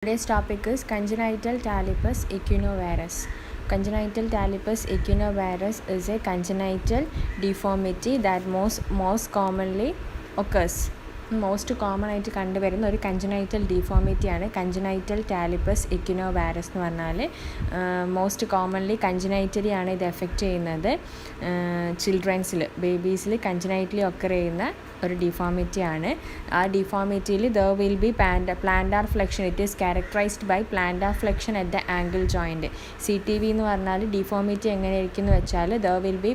Today's topic is congenital talipes equinovarus. Congenital talipes equinovarus is a congenital deformity that most commonly occurs. Most common ആയിട്ട് കണ്ടുവരുന്ന ഒരു congenital ഡിഫോമിറ്റിയാണ് congenital talipes ഇക്വിനോവാരസ് എന്ന് പറഞ്ഞാൽ. Most commonly കഞ്ചനൈറ്റലി ആണ് ഇത് effect ചെയ്യുന്നത്. ചിൽഡ്രൻസിൽ ബേബീസിൽ കഞ്ചനൈറ്റലി occur ചെയ്യുന്ന ഒരു ഡിഫോമിറ്റിയാണ്. ആ ഡിഫോമിറ്റിയിൽ there will be plantar flexion. It is characterized by plantar flexion at the ankle joint. CTV എന്ന് പറഞ്ഞാൽ ഡിഫോമിറ്റി എങ്ങനെയായിരിക്കും എന്ന് വെച്ചാൽ there will be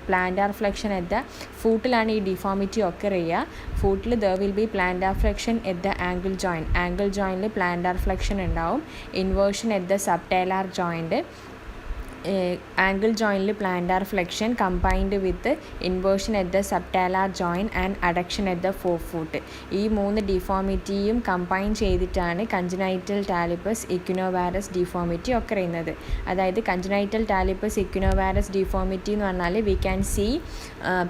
plantar flexion at the ഫൂട്ടിലാണ് ഈ ഡിഫോമിറ്റി ഒക്കർ ചെയ്യുക. ഫൂട്ടിൽ there will be plantar flexion at the ankle joint. Ankle ജോയിൻറ്റിൽ പ്ലാന്റാർ ഫ്ലെക്ഷൻ ഉണ്ടാവും. Inversion at the subtalar joint. Ankle ജോയിൻറ്റിൽ plantar flexion combined with inversion at the subtalar joint and adduction at the forefoot. ഈ മൂന്ന് ഡിഫോമിറ്റിയും combine ചെയ്തിട്ടാണ് congenital talipes equinovarus deformity ഒക്കെ ചെയ്യുന്നത്. അതായത് കഞ്ചനൈറ്റൽ ടാലിപ്പസ് ഇക്വിനോവാരസ് ഡിഫോമിറ്റി എന്ന് പറഞ്ഞാൽ we can see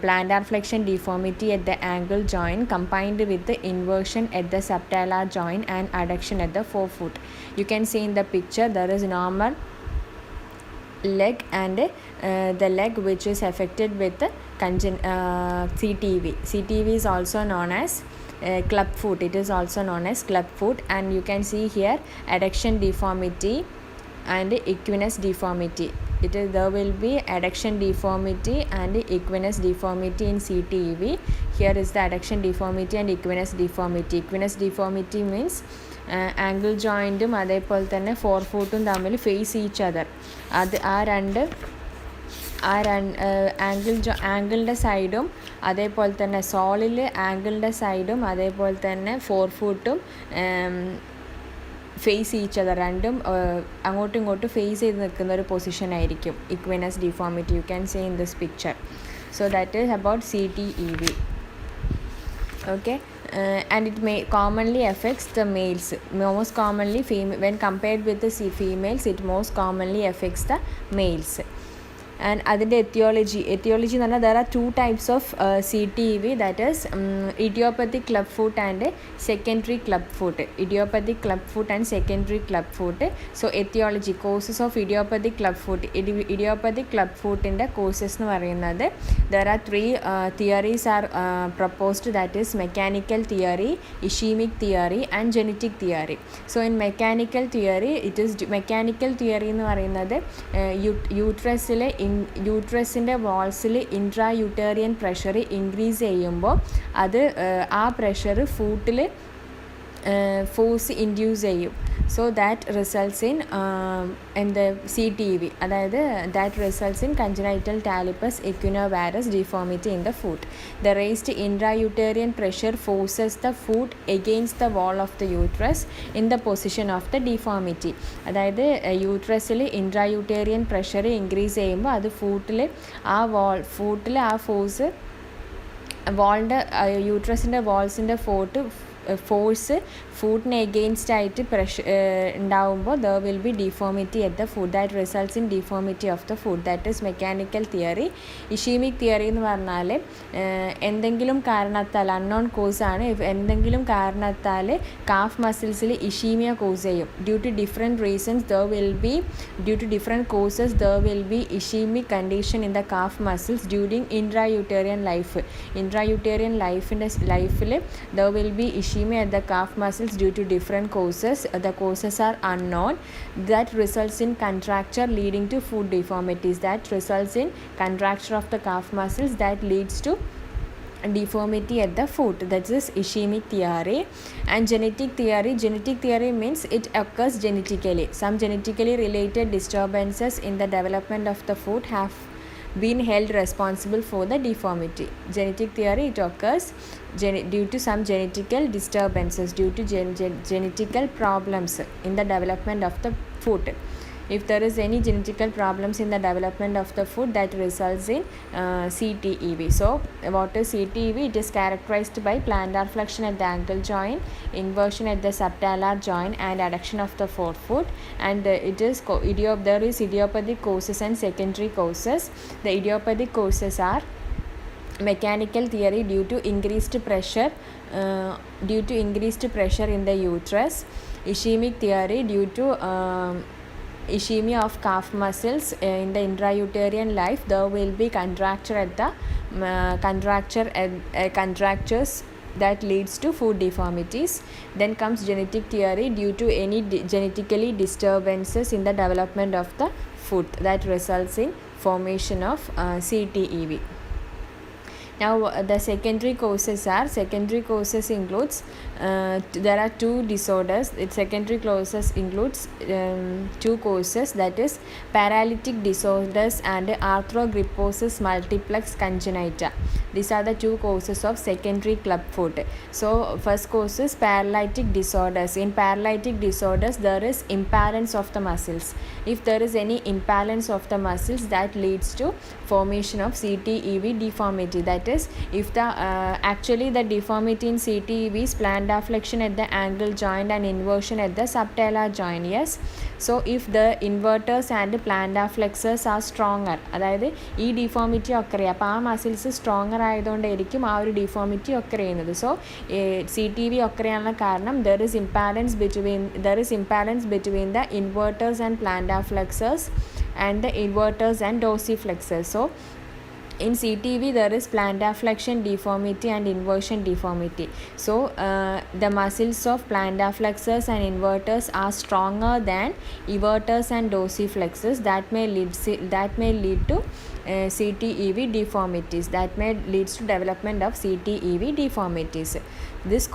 plantar flexion deformity at the ankle joint combined with inversion at the subtalar joint and adduction at the forefoot. You can see in the picture there is normal leg and the leg which is affected with CTV. CTV is also known as club foot. It is also known as club foot, and you can see here adduction deformity and equinus deformity. There will be adduction deformity and equinus deformity in CTV. Here is the adduction deformity and equinus deformity. Equinus deformity means ankle ജോയിൻറ്റും അതേപോലെ തന്നെ ഫോർ ഫൂട്ടും തമ്മിൽ face each other. അത് ആംഗിളിൻ്റെ സൈഡും അതേപോലെ തന്നെ സോളിൽ ആംഗിളിൻ്റെ സൈഡും അതേപോലെ തന്നെ ഫോർ ഫൂട്ടും ഫേസ് ഈച്ച് അതർ. രണ്ടും അങ്ങോട്ടും ഇങ്ങോട്ടും ഫേസ് ചെയ്ത് നിൽക്കുന്ന ഒരു പൊസിഷൻ ആയിരിക്കും equinus deformity. You can see in this picture. So that is about CTEV. Okay. And it may commonly affects the males. Most commonly when compared with the females, it most commonly affects the males. And അതിൻ്റെ എത്തിയോളജി എന്ന് പറഞ്ഞാൽ there are two types of CTEV, that is idiopathic club foot and secondary club foot. Idiopathic club foot and secondary club foot. So etiology, causes of idiopathic club foot. Idiopathic club footൻ്റെ causes എന്ന് പറയുന്നത് there are three theories are proposed, that is mechanical theory, ischemic theory and genetic theory. So in mechanical theory, mechanical theory എന്ന് പറയുന്നത് യൂട്രസിൻ്റെ വാൾസിൽ ഇൻട്രായൂട്ടേറിയൻ pressure increase ചെയ്യുമ്പോൾ അത് ആ pressure ഫൂട്ടിൽ force induce ചെയ്യും. So that results in the CTEV. അതായത് that results in congenital talipes equinovarus deformity in the foot. The raised intrauterine pressure forces the foot against the wall of the uterus in the position of the deformity. അതായത് യൂട്രസിൽ intrauterine pressure increase ചെയ്യുമ്പോൾ അത് ഫൂട്ടിൽ ആ force വാളിൻ്റെ യൂട്രസിൻ്റെ വാൾസിൻ്റെ force ഫൂട്ടിന് എഗെയിൻസ്റ്റ് ആയിട്ട് ഉണ്ടാവുമ്പോൾ there will be deformity at the foot. That results in deformity of the foot. That is mechanical theory. Ischemic theory എന്ന് പറഞ്ഞാൽ എന്തെങ്കിലും കാരണത്താൽ അൺനോൺ കോസാണ്, എന്തെങ്കിലും കാരണത്താൽ കാഫ് മസിൽസിൽ ഇഷീമിയ കോസ് ചെയ്യും. Due to different reasons due to different causes there will be ischemic condition in the calf muscles during intrauterine life. Intrauterine ലൈഫിൽ there will be ischemia at the calf muscles due to different causes. The causes are unknown. That results in contracture leading to foot deformities. That results in contracture of the calf muscles that leads to deformity at the foot. That is ischemic theory. And genetic theory means it occurs genetically. Some genetically related disturbances in the development of the foot have been held responsible for the deformity. Genetic theory, it occurs due to some genetical disturbances, due to genetical problems in the development of the foot. If there is any genetical problems in the development of the foot, that results in CTEV. So what is CTEV? It is characterized by plantar flexion at the ankle joint, inversion at the subtalar joint and adduction of the forefoot. And there is idiopathic causes and secondary causes. The idiopathic causes are mechanical theory due to increased pressure in the uterus, Ischemic theory, due to ischemia of calf muscles in the intrauterine life, there will be contracture at the contractures that leads to foot deformities. Then comes genetic theory, due to any genetically disturbances in the development of the foot that results in formation of CTEV. Now the secondary causes includes there are two disorders. Secondary causes includes two causes, that is paralytic disorders and arthrogryposis multiplex congenita. These are the two causes of secondary clubfoot. So first cause is paralytic disorders. In paralytic disorders, there is imbalance of the muscles. If there is any imbalance of the muscles, that leads to formation of CTEV deformity. That is, if the actually the deformity in CTEV is plantar flexion at the ankle joint and inversion at the subtalar joint. Yes, so if the inverters and plantar flexors are stronger, അതായത് ഈ deformity ഒക്കെ അപ്പോൾ ആ muscles stronger ആയതുകൊണ്ടായിരിക്കും ആ ഒരു deformity ഒക്കെ ചെയ്യുന്നത്. So CTEV ഒക്കെ ചെയ്യാനുള്ള കാരണം there is imbalance between the inverters and plantar flexors and the inverters and dorsiflexors. So in CTEV there is plantar flexion deformity and inversion deformity. So the muscles of plantar flexors and inverters are stronger than everters and dorsiflexors. That may lead to CTEV deformities. That may leads to development of CTEV deformities. This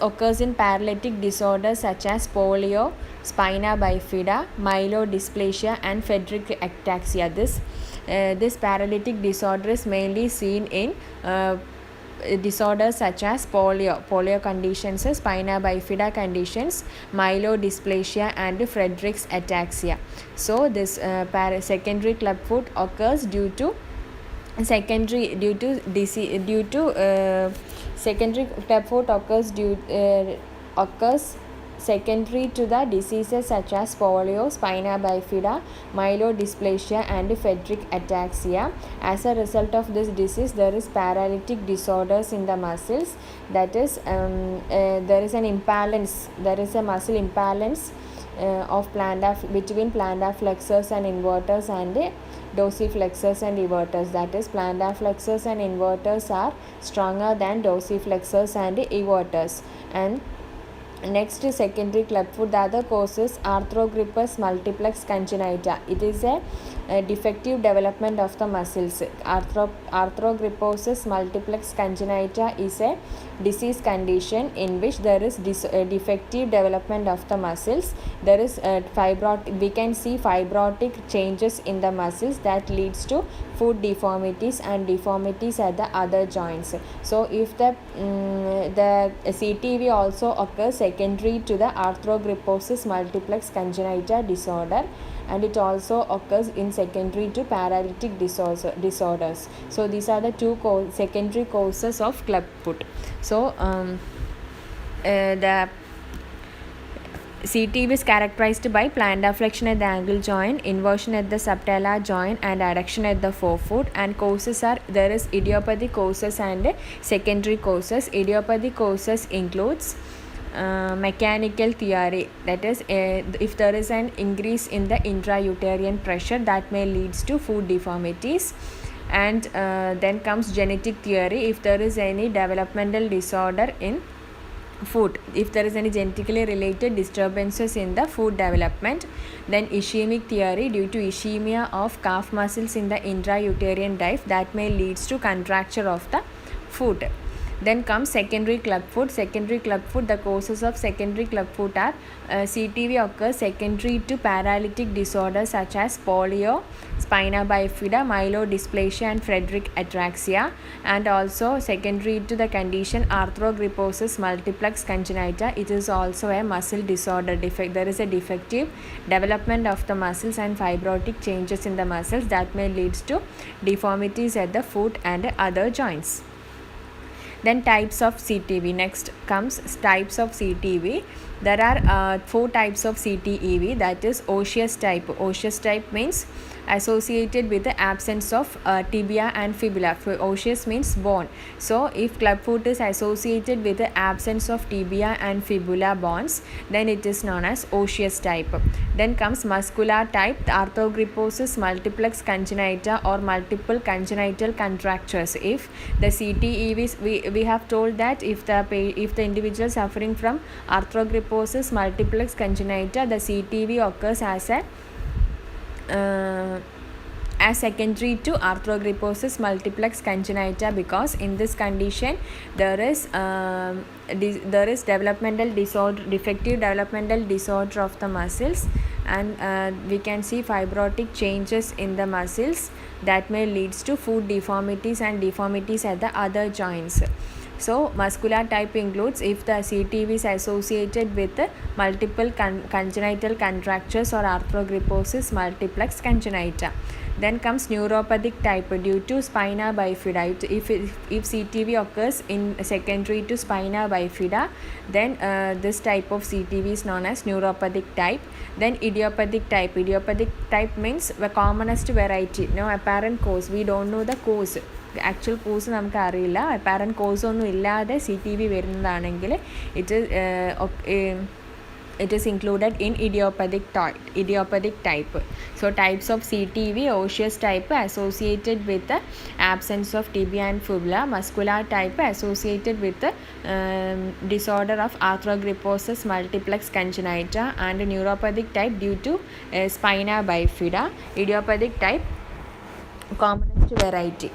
occurs in paralytic disorders such as polio, spina bifida, myelodysplasia and Friedreich ataxia. This paralytic disorder is mainly seen in disorders such as polio conditions, spina bifida conditions, myelodysplasia and Friedreich's ataxia. So this secondary clubfoot occurs secondary clubfoot occurs secondary to the diseases such as polio, spina bifida, myelodysplasia and Friedreich ataxia. As a result of this disease, there is paralytic disorders in the muscles. That is, there is a muscle imbalance between plantar flexors and inverters and dorsiflexors and everters. That is, plantar flexors and inverters are stronger than dorsiflexors and everters. And next, secondary clubfoot, the other cause is arthrogrypus multiplex congenita. It is a defective development of the muscles. Arthrogryposis multiplex congenita is a disease condition in which there is defective development of the muscles. There is we can see fibrotic changes in the muscles that leads to foot deformities and deformities at the other joints. So if the CTEV also occurs secondary to the arthrogryposis multiplex congenita disorder, and it also occurs in secondary to paralytic disorders. So these are the two secondary causes of clubfoot. So the CTEV is characterized by plantar flexion at the ankle joint, inversion at the subtalar joint and adduction at the forefoot. And causes are, there is idiopathic causes and secondary causes. Idiopathic causes includes mechanical theory, that is, if there is an increase in the intrauterine pressure, that may leads to foot deformities. And then comes genetic theory, if there is any developmental disorder in foot, if there is any genetically related disturbances in the foot development. Then ischemic theory, due to ischemia of calf muscles in the intrauterine life, that may leads to contracture of the foot. Then comes secondary clubfoot. The causes of secondary clubfoot are CTEV occurs secondary to paralytic disorders such as polio, spina bifida, myelodysplasia and Friedreich ataxia, and also secondary to the condition arthrogryposis multiplex congenita. It is also a muscle disorder. There is a defective development of the muscles and fibrotic changes in the muscles that may lead to deformities at the foot and other joints. Then types of CTEV. Next comes types of CTEV. There are 4 types of CTEV, that is osseous type. Osseous type means associated with the absence of tibia and fibula. Osseous means bone. So if clubfoot is associated with the absence of tibia and fibula bones, then it is known as osseous type. Then comes muscular type, arthrogryposis multiplex congenita or multiple congenital contractures. If the CTEV, we have told that if the individual suffering from arthrogryposis multiplex congenita, the CTEV occurs as secondary to arthrogryposis multiplex congenita, because in this condition there is developmental disorder, defective developmental disorder of the muscles, and we can see fibrotic changes in the muscles that may leads to foot deformities and deformities at the other joints. So muscular type includes if the CTEV is associated with multiple congenital contractures or arthrogryposis multiplex congenita. Then comes neuropathic type due to spina bifida. If CTEV occurs in secondary to spina bifida, then this type of CTEV is known as neuropathic type. Then idiopathic type. Idiopathic type means the commonest variety, no apparent cause. We don't know the cause. Actual cause നമുക്ക് അറിയില്ല. Apparent cos ഒന്നും ഇല്ലാതെ CTEV വരുന്നതാണെങ്കിൽ it is included in idiopathic type. So types of CTEV: osseous type associated with the absence of tibia and fibula, muscular type associated with the disorder of arthrogryposis multiplex congenita, and neuropathic type due to spina bifida. Idiopathic type commonest variety.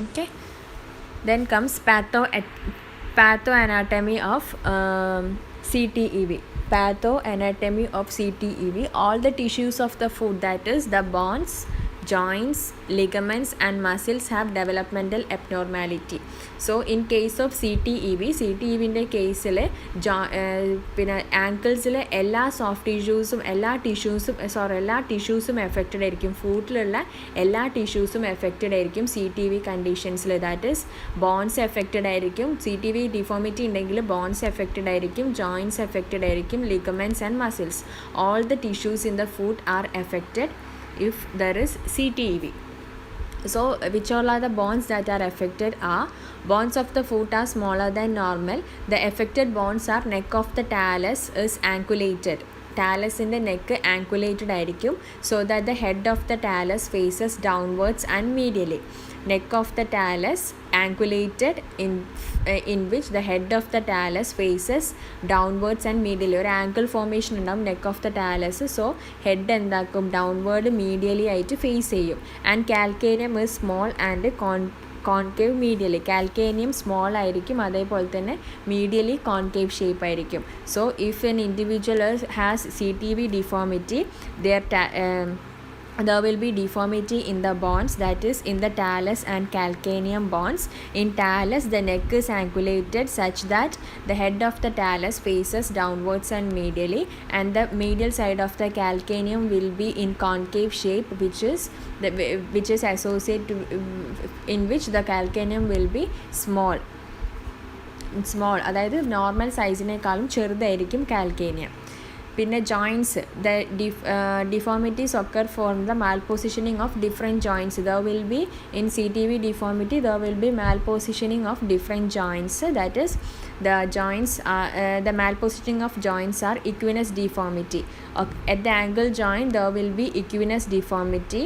Okay, then comes pathoanatomy of CTEV. Pathoanatomy of CTEV: all the tissues of the foot, that is the bones, joints, ligaments and muscles have developmental abnormality. So in case of CTEVൻ്റെ കേസിൽ പിന്നെ ആങ്കിൾസിലെ എല്ലാ ടിഷ്യൂസും affected ആയിരിക്കും. ഫൂട്ടിലുള്ള എല്ലാ ടിഷ്യൂസും affected ആയിരിക്കും CTEV കണ്ടീഷൻസിൽ. ദാറ്റ് ഈസ് ബോൺസ് എഫക്റ്റഡ് ആയിരിക്കും. CTEV ഡിഫോമിറ്റി ഉണ്ടെങ്കിൽ ബോൺസ് എഫക്റ്റഡ് ആയിരിക്കും, ജോയിൻറ്റ്സ് എഫക്റ്റഡ് ആയിരിക്കും, ligaments and muscles. All the tissues in the foot are affected if there is CTEV. So which all are the bones that are affected are: bones of the foot are smaller than normal. The affected bones are neck of the talus is ankulated. ടാലസിൻ്റെ neck angulated ആയിരിക്കും, so that the head of the talus faces downwards and medially. Neck of the talus ankulated in which the head of the talus faces downwards and medially. ഒരു angle formation ഉണ്ടാവും neck of the Talos. So head എന്താക്കും, downward medially ആയിട്ട് face ചെയ്യും. And calcaneum is small and concave medially. Calcaneum small ആയിരിക്കും, അതേപോലെ തന്നെ medially concave shape ആയിരിക്കും. So if an individual has CTEV deformity, there will be deformity in the bones, that is in the talus and calcaneum bones. In talus, the neck is ankulated such that the head of the talus faces downwards and medially, and the medial side of the calcaneum will be in concave shape, which is associated in which the calcaneum will be small. അതായത് normal സൈസിനേക്കാളും ചെറുതായിരിക്കും calcaneum. പിന്നെ joints, the deformities occur from the malpositioning of different joints. There will be in CTEV deformity, there will be malpositioning of different joints. That is, the joints are the malpositioning of joints are equinus deformity. At the ankle joint there will be equinus deformity.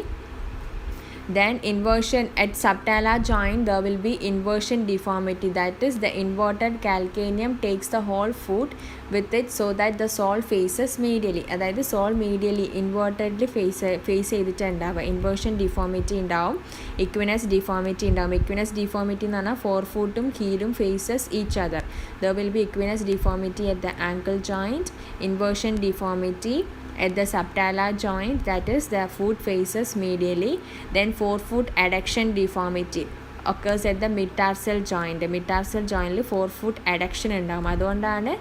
Then inversion at subtalar joint, there will be inversion deformity. That is, the inverted calcaneum takes the whole foot with it, so that the sole faces medially. അതായത് sole medially invertedly face ചെയ്തിട്ടുണ്ടാവുക. Inversion deformity ഉണ്ടാവും, equinus deformity ഉണ്ടാവും. Equinus deformity എന്ന് പറഞ്ഞാൽ ഫോർ ഫൂട്ടും ഹീലും faces each other. There will be equinus deformity at the ankle joint, inversion deformity at the subtalar joint, that is the foot faces medially. Then forefoot adduction deformity occurs at the metatarsal joint. Metatarsal joint forefoot adduction ഉണ്ടാവും. അതുകൊണ്ടാണ്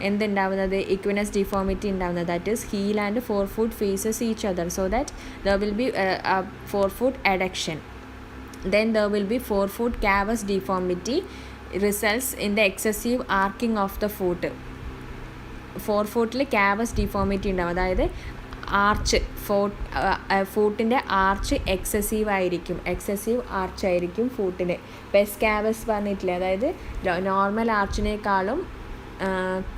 എന്തുണ്ടാവുന്നത്, equinus deformity ഉണ്ടാവുന്നത്. That is heel and forefoot faces each other, so that there will be a forefoot adduction. Then there will be forefoot cavus deformity, results in the excessive arcing of the foot. ഫോർഫൂട്ടിൽ cavus deformity ഉണ്ടാവും. അതായത് arch ഫൂട്ടിൻ്റെ arch excessive ആർച്ചായിരിക്കും ഫൂട്ടിന്. Pes cavus പറഞ്ഞിട്ടില്ലേ, അതായത് normal ആർച്ചിനേക്കാളും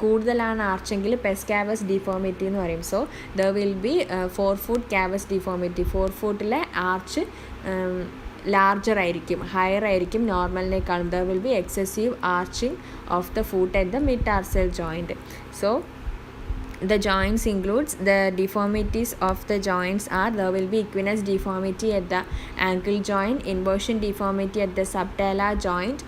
കൂടുതലാണ് ആർച്ചെങ്കിൽ pes ക്യാവസ് deformity എന്ന് പറയും. So there will be forefoot cavus deformity. ഫോർഫൂട്ടിലെ ആർച്ച് ലാർജർ ആയിരിക്കും, ഹയർ ആയിരിക്കും നോർമലിനേക്കാളും. There will be excessive arching of the foot at the midtarsal joint. So the joints includes the deformities of the joints are there will be equinus deformity at the ankle joint, inversion deformity at the subtalar joint,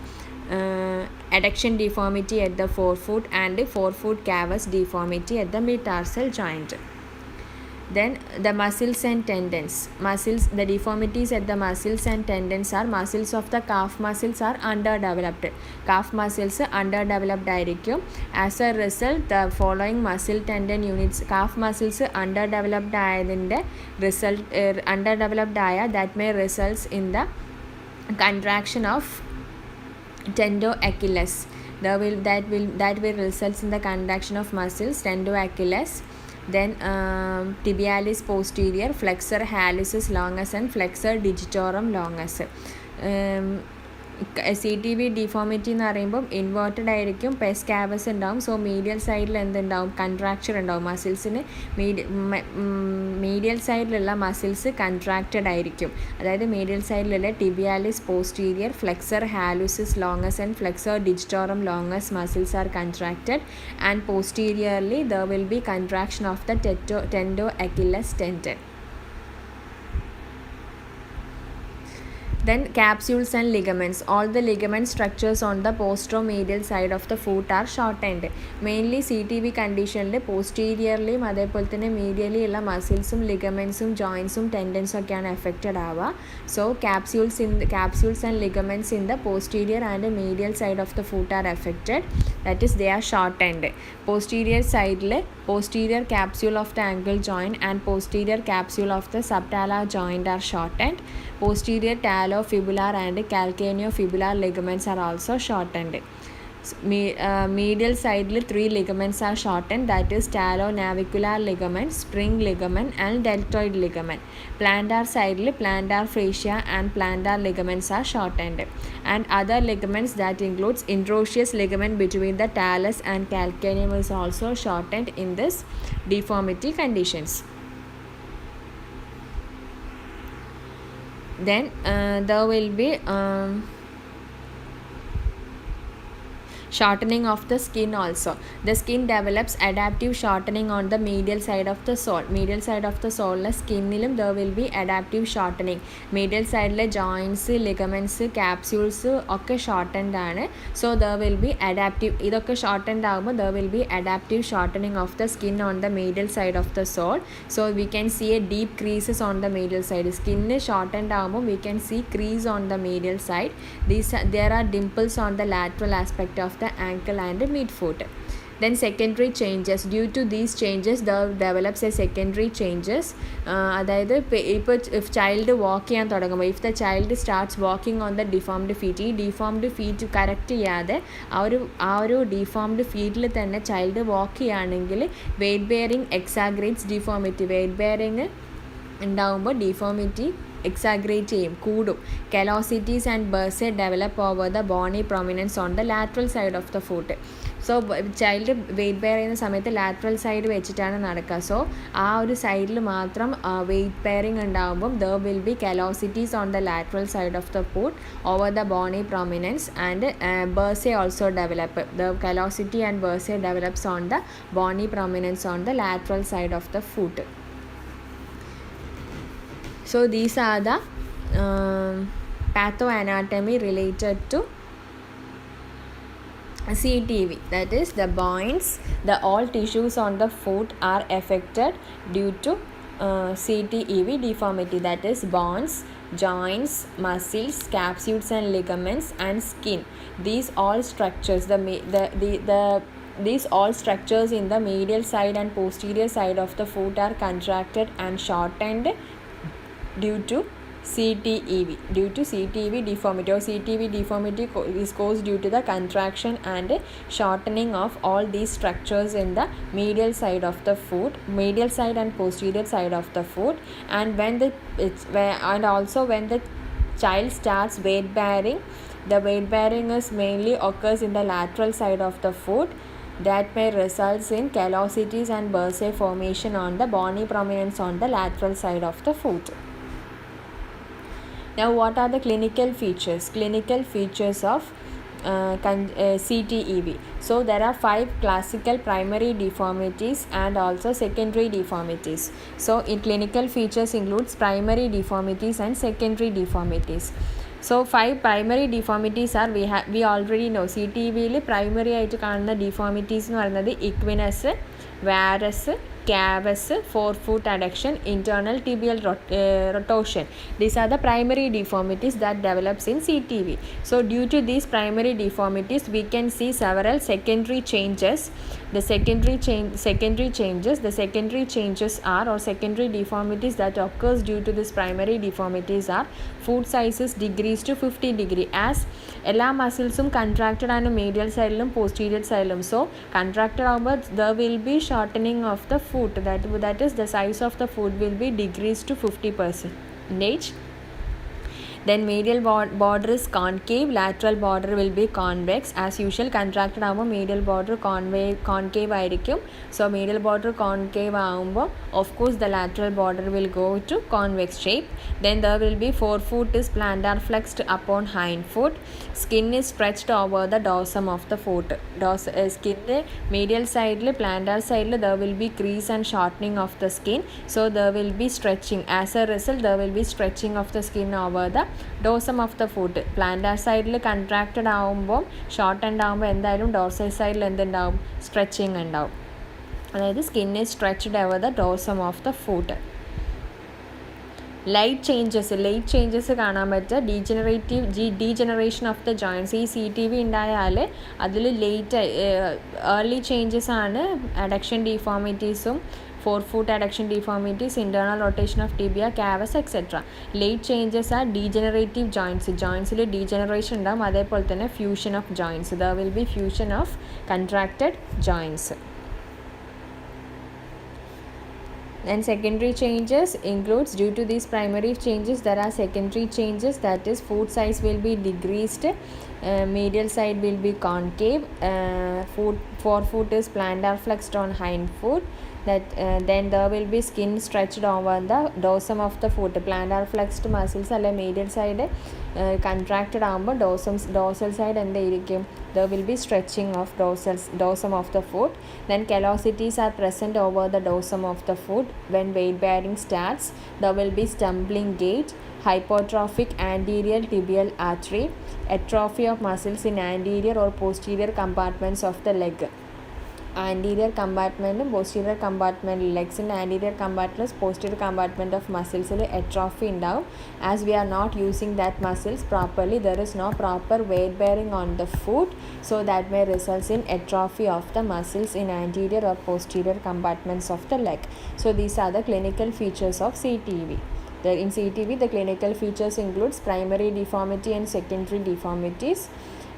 adduction deformity at the forefoot, and forefoot cavus deformity at the metatarsal joint. Then the muscles and tendons. The deformities at the muscles and tendons are muscles of the calf muscles are underdeveloped. Calf muscles underdeveloped ആയിരിക്കും. As a result, the following muscle tendon units, calf muscles underdeveloped ആയതിൻ്റെ that may results in the contraction of tendoachilles. That will results in the contraction of muscles tendoachilles. Then tibialis posterior, flexor hallucis longus and flexor digitorum longus. C T B deformity എന്ന് പറയുമ്പം inverted ആയിരിക്കും, pes ക്യാവസ് ഉണ്ടാവും. So മീഡിയൽ സൈഡിൽ എന്തുണ്ടാവും, contraction ഉണ്ടാവും. മസിൽസിന് മീഡിയൽ സൈഡിലുള്ള muscles contracted ആയിരിക്കും. അതായത് മീഡിയൽ സൈഡിലുള്ള tibialis posterior, flexor hallucis longus and flexor digitorum longus muscles are contracted, and posteriorly there will be contraction of the tendo Achilles tendon. Then capsules and ligaments. All the ligament structures on the posteromedial side of the foot are shortened. Mainly CTB conditionൽ പോസ്റ്റീരിയർലിയും അതേപോലെ തന്നെ medially ഉള്ള മസിൽസും ലിഗമെൻസും ജോയിൻസും ടെൻഡൻസും ഒക്കെയാണ് affected ആവുക. So capsules and ligaments in the posterior and medial side of the foot are affected. That is, they are shortened. Posterior sideൽ posterior capsule of the ankle joint and posterior capsule of the subtalar joint are shortened. Posterior talofibular and calcaneofibular ligaments are also shortened. Medial side 3 ligaments are shortened, that is talonavicular ligament, spring ligament and deltoid ligament. Plantar side plantar fascia and plantar ligaments are shortened, and other ligaments that includes interosseous ligament between the talus and calcaneum is also shortened in this deformity conditions. Then there will be shortening of the skin also. The skin develops adaptive shortening on the medial side of the sole. Medial side of the sole skinilum there will be adaptive shortening. Medial side joints, ligaments, capsules ഒക്കെ shortened ആണ്. So there will be adaptive, ഇതൊക്കെ shortened ആകുമ്പോൾ there will be adaptive shortening of the skin on the medial side of the sole. So we can see a deep creases on the medial side. Skin shortened ആകുമ്പോൾ we can see crease on the medial side. There are dimples on the lateral aspect of the ankle and midfoot. Then secondary changes. Due to these changes there develops a secondary changes. അതായത് ഇപ്പോൾ if child walk ചെയ്യാൻ തുടങ്ങുമ്പോൾ, if the child starts walking on the deformed feet, ഈ deformed feet correct ചെയ്യാതെ ആ ഒരു deformed feetൽ തന്നെ child walk ചെയ്യുകയാണെങ്കിൽ weight bearing exaggerates deformity. weight bearing ഉണ്ടാകുമ്പോൾ deformity exaggerate ചെയ്യും, കൂടും. Callosities and bursae develop over the bony prominence on the lateral side of the foot. So child weight bear ചെയ്യുന്ന സമയത്ത് ലാറ്ററൽ സൈഡ് വെച്ചിട്ടാണ് നടക്കുക. So ആ ഒരു സൈഡിൽ മാത്രം വെയിറ്റ് ബെയറിങ് ഉണ്ടാകുമ്പം there will be callosities on the lateral side of the foot over the bony prominence and bursae also develop. The callosity and bursae develops on the bony prominence on the lateral side of the foot. So these are the pathoanatomy related to CTB. That is, the bones, all tissues on the foot are affected due to CTEV deformity. That is, bones, joints, muscles, capsules and ligaments and skin. These all structures, these all structures in the medial side and posterior side of the foot are contracted and shortened due to CTEV. Due to CTEV deformity or CTEV deformity is caused due to the contraction and shortening of all these structures in the medial side of the foot, medial side and posterior side of the foot, and when the child starts weight bearing, the weight bearing is mainly occurs in the lateral side of the foot. That may result in callosities and bursae formation on the bony prominence on the lateral side of the foot. Now, what are the clinical features? Clinical features of CTEV. So, there are 5 classical primary deformities and also secondary deformities. So, in clinical features includes primary deformities and secondary deformities. So, 5 primary deformities are we already know. CTEV primary ആയിട്ട് കാണുന്ന deformities എന്ന് പറയുന്നത് equinus, varus, cavus, forefoot adduction, internal tibial rotation. These are the primary deformities that develops in CTEV. So due to these primary deformities, we can see several secondary changes. The secondary changes are, or secondary deformities that occurs due to this primary deformities are, foot sizes decrease to 50 degree as എല്ലാ മസിൽസും contracted ആണ് medial സൈഡിലും posterior സൈഡിലും. So contracted ആകുമ്പോൾ there will be shortening of the foot, that is the size of the foot will be decreased to 50%. Then medial border is concave, lateral border will be convex. As usual, contracted ആകുമ്പോൾ medial border concave ആയിരിക്കും. So medial border concave ആകുമ്പോൾ of course the lateral border will go to convex shape. Then there will be forefoot is plantar flexed upon hind foot. Skin is stretched over the dorsum of the foot. Skin medial side, plantar side there will be crease and shortening of the skin. So there will be stretching. As a result, there will be stretching of the skin over the dorsum of the foot. Plantar side contracted ആകുമ്പോൾ shortened ആകുമ്പോൾ എന്തായാലും dorsal side എന്തുണ്ടാവും, stretching ഉണ്ടാവും. അതായത് skin is stretched over the dorsum of the foot. Light changes കാണാൻ പറ്റുക degeneration of the joints. ഈ CTEV ഉണ്ടായാൽ അതിൽ ഏർലി ചേഞ്ചസ് ആണ് അഡക്ഷൻ ഡിഫോമിറ്റീസും, forefoot adduction deformities, internal rotation of tibia, cavus, etc. Late changes are degenerative joints. Joints degeneration ഉണ്ടാകും. അതേപോലെ തന്നെ fusion of joints. There will be fusion of contracted joints. And secondary changes includes, due to these primary changes there are secondary changes, that is foot size will be decreased, medial side will be concave, forefoot is plantar flexed on hind foot. Then there will be skin stretched over the dorsum of the foot. Plantar flexed muscles അല്ലെ medial side contracted ആകുമ്പോൾ dorsal side എന്തായിരിക്കും, there will be stretching of dorsum of the foot. Then callosities are present over the dorsum of the foot. When weight bearing starts, there will be stumbling gait, hypertrophic anterior tibial artery, atrophy of muscles in anterior or posterior compartments of the leg. Anterior compartment, posterior compartment, legs in anterior compartment, posterior compartment of muscles atrophy ഉണ്ടാവും. As we are not using that muscles properly, there is no proper weight bearing on the foot, so that may result in atrophy of the muscles in anterior or posterior compartments of the leg. So these are the clinical features of CTEV. In CTEV, the clinical features includes primary deformity and secondary deformities.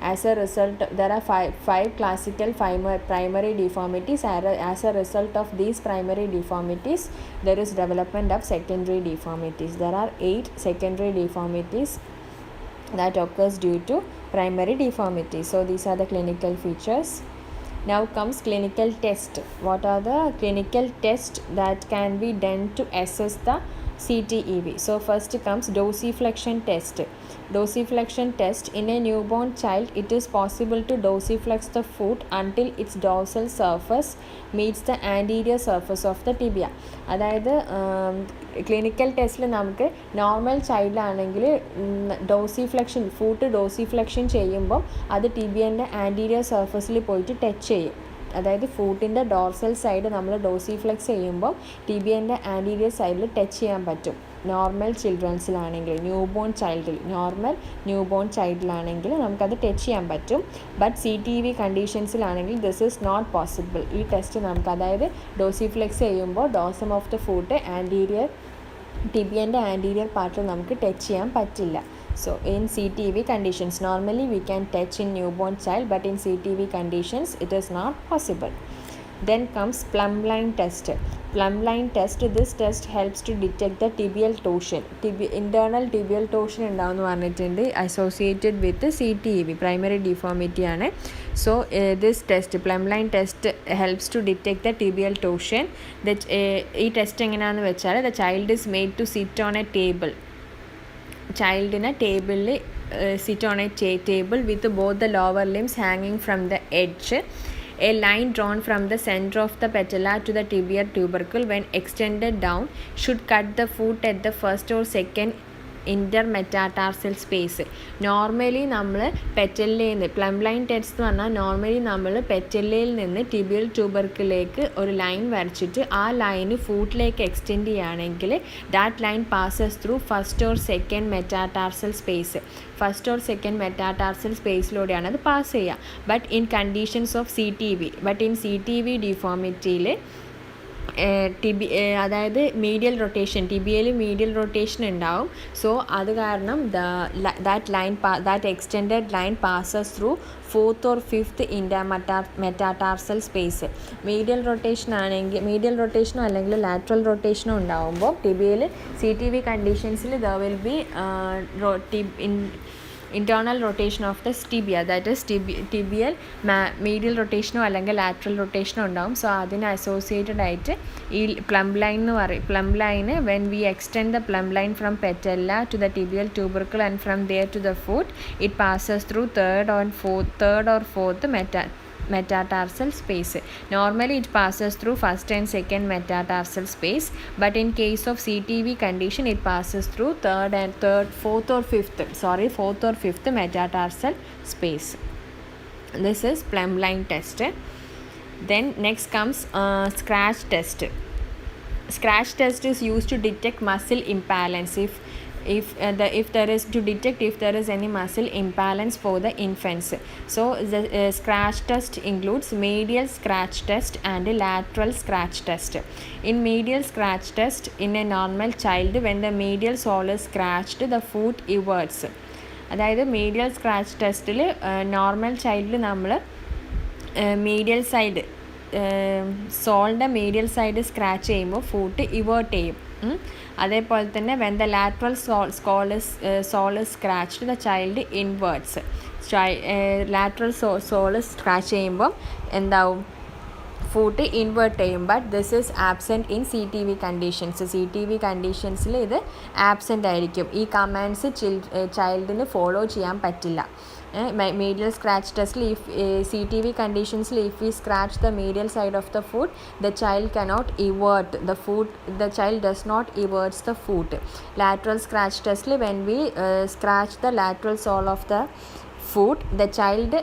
As a result, there are five classical primary deformities. As a result of these primary deformities, there is development of secondary deformities. There are 8 secondary deformities that occurs due to primary deformity. So these are the clinical features. Now comes clinical test. What are the clinical tests that can be done to assess the CTEV? So first comes dorsiflexion test. Dorsiflexion test. In a newborn child, it is possible to dorsiflex the foot until its dorsal surface meets the anterior surface of the tibia. അതായത് clinical ടെസ്റ്റിൽ നമുക്ക് normal ചൈൽഡിലാണെങ്കിൽ foot ഡോസിഫ്ലെക്ഷൻ ചെയ്യുമ്പോൾ അത് ടിബിയൻ്റെ anterior സർഫസിൽ പോയിട്ട് touch ചെയ്യും. അതായത് ഫൂട്ടിൻ്റെ dorsal side നമ്മൾ ഡോസിഫ്ലെക്സ് ചെയ്യുമ്പോൾ ടിബിയൻ്റെ ആൻറ്റീരിയർ സൈഡിൽ ടച്ച് ചെയ്യാൻ പറ്റും. നോർമൽ ചിൽഡ്രൻസിലാണെങ്കിൽ, നോർമൽ ന്യൂബോൺ ചൈൽഡിലാണെങ്കിൽ നമുക്കത് ടച്ച് ചെയ്യാൻ പറ്റും. ബട്ട് CTEV കണ്ടീഷൻസിലാണെങ്കിൽ ദിസ് ഈസ് നോട്ട് പോസിബിൾ. ഈ ടെസ്റ്റ് നമുക്ക്, അതായത് ഡോസിഫ്ലെക്സ് ചെയ്യുമ്പോൾ dorsum of the foot anterior ടിബിയൻ്റെ ആൻറ്റീരിയർ പാർട്ടിൽ നമുക്ക് ടച്ച് ചെയ്യാൻ പറ്റില്ല. So in CTV conditions normally we can touch in newborn child, but in CTV conditions it is not possible. Then comes plumb line test. Plumb line test, this test helps to detect the tibial torsion. Internal tibial torsion ഉണ്ടാവുമെന്ന് പറഞ്ഞിട്ടുണ്ട് associated with CTEV, primary deformity ആണ്. So this test, plumb line test, helps to detect the tibial torsion. ഈ test എങ്ങനെയാണെന്ന് വെച്ചാൽ the child is made to sit on a table. ചൈൽഡിനെ ടേബിളിൽ sit on a table with both the lower limbs ഹാങ്ങിങ് from the edge. A line drawn from the center of the patella to the tibial tubercle when extended down should cut the foot at the first or second intermetatarsal space. Normally നമ്മൾ പെറ്റല്ലയിൽ നിന്ന് plum line test എന്ന് പറഞ്ഞാൽ normally നമ്മൾ പെറ്റല്ലയിൽ നിന്ന് tibial ട്യൂബർക്കിലേക്ക് ഒരു line വരച്ചിട്ട് ആ ലൈന് ഫൂട്ടിലേക്ക് എക്സ്റ്റെൻഡ് ചെയ്യുകയാണെങ്കിൽ that line passes through first or second metatarsal space. First or second metatarsal സ്പേസിലൂടെയാണ് അത് പാസ് ചെയ്യുക. But in conditions of CTV ഡിഫോമിറ്റിയിൽ അതായത് മീഡിയൽ റൊട്ടേഷൻ, ടിബിയയിൽ മീഡിയൽ റൊട്ടേഷൻ ഉണ്ടാവും. സോ അത് കാരണം that extended line passes through fourth or fifth metatarsal space. Medial റൊട്ടേഷനോ അല്ലെങ്കിൽ ലാറ്ററൽ റൊട്ടേഷനോ ഉണ്ടാവുമ്പോൾ ടിബിയയിൽ CTV കണ്ടീഷൻസിൽ there will be internal rotation of the tibia, that is tibial medial rotation അല്ലെങ്കിൽ lateral rotation ഉണ്ടാവും. സോ അതിന് അസോസിയേറ്റഡ് ആയിട്ട് ഈ പ്ലം ലൈൻ എന്ന് പറയും. Plum line when we extend the plumb line from patella to the tibial tubercle and from there to the foot, it passes through third or fourth metatarsal space. Normally it passes through first and second metatarsal space, but in case of CTV condition it passes through fourth or fifth metatarsal space. This is plumb line test. Then next comes scratch test. Scratch test is used to detect muscle imbalance if there is any muscle imbalance for the infants. So the scratch test includes medial scratch test and lateral scratch test. In medial scratch test, in a normal child, when the medial sole is scratched, the foot everts. അതായത് മീഡിയൽ scratch ടെസ്റ്റിൽ normal ചൈൽഡിൽ നമ്മൾ medial side സോളിൻ്റെ medial side scratch ചെയ്യുമ്പോൾ foot evert ചെയ്യും. അതേപോലെ തന്നെ when the lateral sole is scratched the child inverts. Lateral sole scratch ചെയ്യുമ്പം എന്താവും, ഫൂട്ട് ഇൻവേർട്ട് ചെയ്യും. But this is absent in CTV കണ്ടീഷൻസിൽ ഇത് ആബ്സെൻ്റ് ആയിരിക്കും. ഈ കമാൻഡ്സ് ചൈൽഡിന് ഫോളോ ചെയ്യാൻ പറ്റില്ല. medial scratch test, if CTV conditions, if we scratch the medial side of the foot, the child cannot evert the foot, the child does not everts the foot. Lateral scratch test, when we scratch the lateral sole of the foot, the child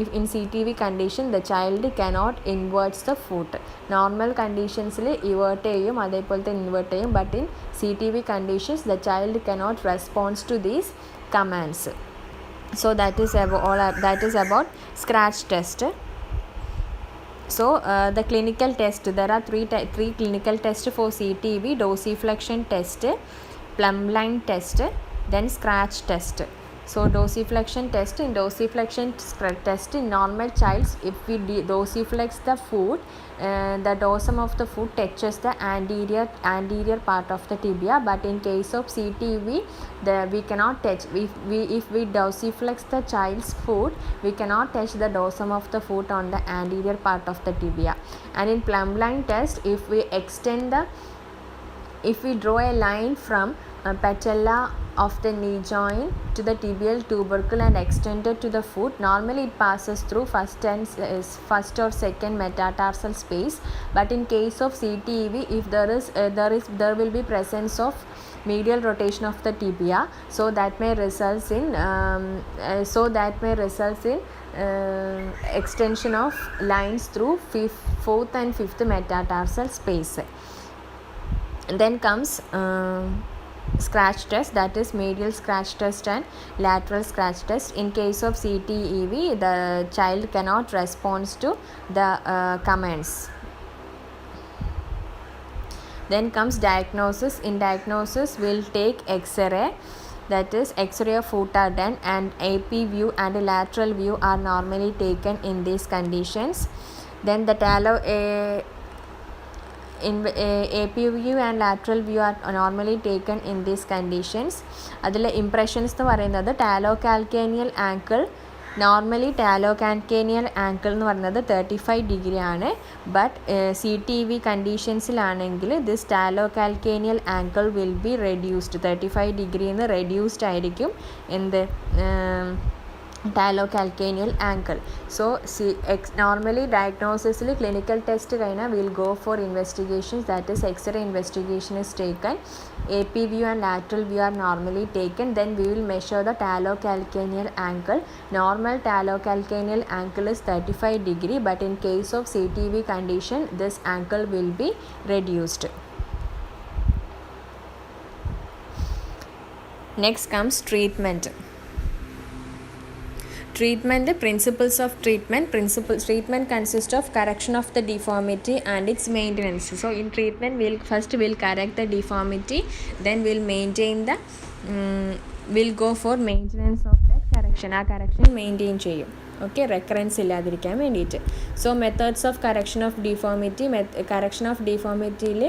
if in CTV condition the child cannot inverts the foot. Normal conditions evert ചെയ്യും, അതേപോലത്തെ invert ചെയ്യും. But in CTV conditions the child cannot respond to these commands. So that is about scratch test. So the clinical test, there are three clinical tests for CTV: dorsiflexion test, plumb line test, then scratch test. So dorsiflexion test, in normal childs, if we dorsiflex the foot, the dorsum of the foot touches the anterior part of the tibia. But in case of CTV, we cannot touch. If we dorsiflex the child's foot, we cannot touch the dorsum of the foot on the anterior part of the tibia. And in plumb line test, if we draw a line from patella of the knee joint to the tibial tubercle and extended to the foot, normally it passes through first or second metatarsal space. But in case of CTEV, if there will be presence of medial rotation of the tibia, so that may result in extension of lines through fourth and fifth metatarsal space. Then comes scratch test, that is medial scratch test and lateral scratch test. In case of CTEV, the child cannot respond to the commands. Then comes diagnosis. In diagnosis, we'll take X-ray. That is, X-ray of foot are done, and AP view and lateral view are normally taken in these conditions. Then the AP view and lateral view are normally taken in these conditions. അതിൽ impressions എന്ന് പറയുന്നത് talocalcaneal angle, normally talocalcaneal angle എന്ന് പറയുന്നത് 35 degree ആണ്. But CTV കണ്ടീഷൻസിലാണെങ്കിൽ this talocalcaneal angle will be reduced. 35 ഡിഗ്രിന്ന് reduced ആയിരിക്കും എന്ത് ടാലോകാൽക്കേനിയൽ ആങ്കിൾ. സോ നോർമലി ഡയഗ്നോസിസിൽ ക്ലിനിക്കൽ ടെസ്റ്റ് കഴിഞ്ഞാൽ will go for investigations, that is X-ray investigation is taken. AP view and lateral view are normally taken. Then we will measure the talocalcaneal angle. Normal talocalcaneal angle is 35 degree, but in case of CTV condition this angle will be reduced. Next comes treatment. Treatment, principles of treatment. Treatment consists of correction of the deformity and its maintenance. So in treatment we'll correct the deformity, then we'll maintain the we'll go for maintenance of that correction. ആ correction maintain ചെയ്യും. Okay, recurrence ഇല്ലാതിരിക്കാൻ വേണ്ടിയിട്ട്. So methods of correction of deformity. Correction of ഡിഫോമിറ്റിയിൽ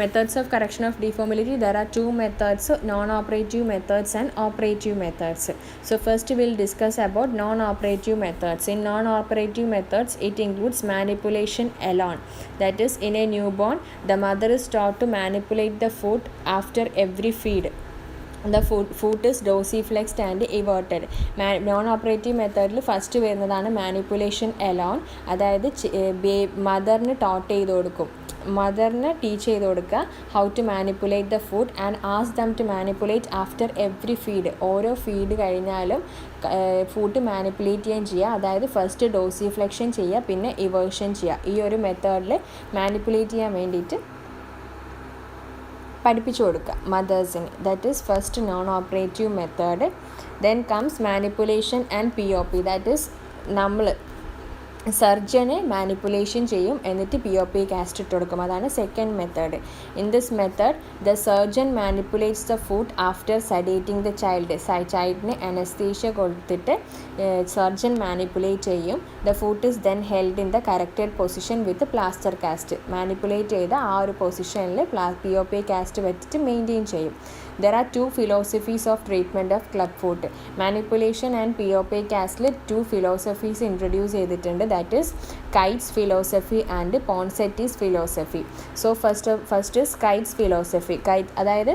methods of correction of deformity there are 2 methods, non operative methods and operative methods. So first we'll discuss about non-operative methods. In non-operative methods, it includes manipulation alone. That is, in a newborn, the mother is taught to manipulate the foot after every feed. The foot is dorsiflexed and everted. Non-operative മെത്തേഡിൽ first വരുന്നതാണ് manipulation Elon. അതായത് മദറിന് taught ചെയ്ത് കൊടുക്കും, മദറിന് teach ചെയ്ത് കൊടുക്കുക how to manipulate the foot and ask them to manipulate after every feed. ഓരോ feed കഴിഞ്ഞാലും foot manipulate ചെയ്യുകയും ചെയ്യുക. അതായത് ഫസ്റ്റ് ഡോസിഫ്ലെക്ഷൻ ചെയ്യുക, പിന്നെ ഇവേർഷൻ ചെയ്യുക. ഈ ഒരു മെത്തേഡിൽ മാനിപ്പുലേറ്റ് ചെയ്യാൻ വേണ്ടിയിട്ട് പഠിപ്പിച്ചു കൊടുക്കുക മദേഴ്സിന്. That is first non operative method. Then comes manipulation and POP. That is നമ്മൾ സർജനെ മാനിപ്പുലേഷൻ ചെയ്യും, എന്നിട്ട് POP കാസ്റ്റ് ഇട്ട് കൊടുക്കും. അതാണ് second method. In this method the surgeon manipulates the foot after sedating the child. ചൈൽഡിന് അനസ്തീഷ്യ കൊടുത്തിട്ട് surgeon manipulate ചെയ്യും. The foot is then held in the corrected position with plaster cast. Manipulate ചെയ്ത ആ ഒരു പൊസിഷനിൽ POP കാസ്റ്റ് വെച്ചിട്ട് maintain ചെയ്യും. There are 2 philosophies of treatment of clubfoot. Manipulation and POP castle 2 philosophies introduce ചെയ്തിട്ടുണ്ട്. That is Kite's philosophy and Ponseti's philosophy. So first is Kite's philosophy. Kite അതായത്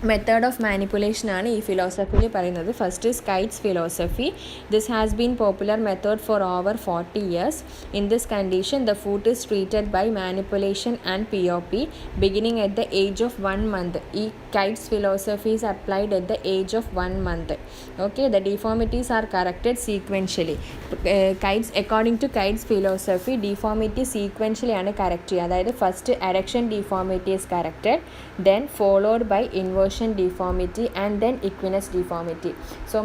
method of manipulation ആണ് ഈ ഫിലോസഫിയിൽ പറയുന്നത്. First is Kite's philosophy. This has been popular method for over 40 years. In this condition the foot is treated by manipulation and POP beginning at the age of 1 month. ഈ Kite's philosophy is applied at the age of 1 month. Okay, the deformities are corrected sequentially. According to Kite's philosophy deformity sequentially ആണ് correct ചെയ്യുക. അതായത് first adduction deformity is corrected, then followed by inversion deformity and then equinus deformity. So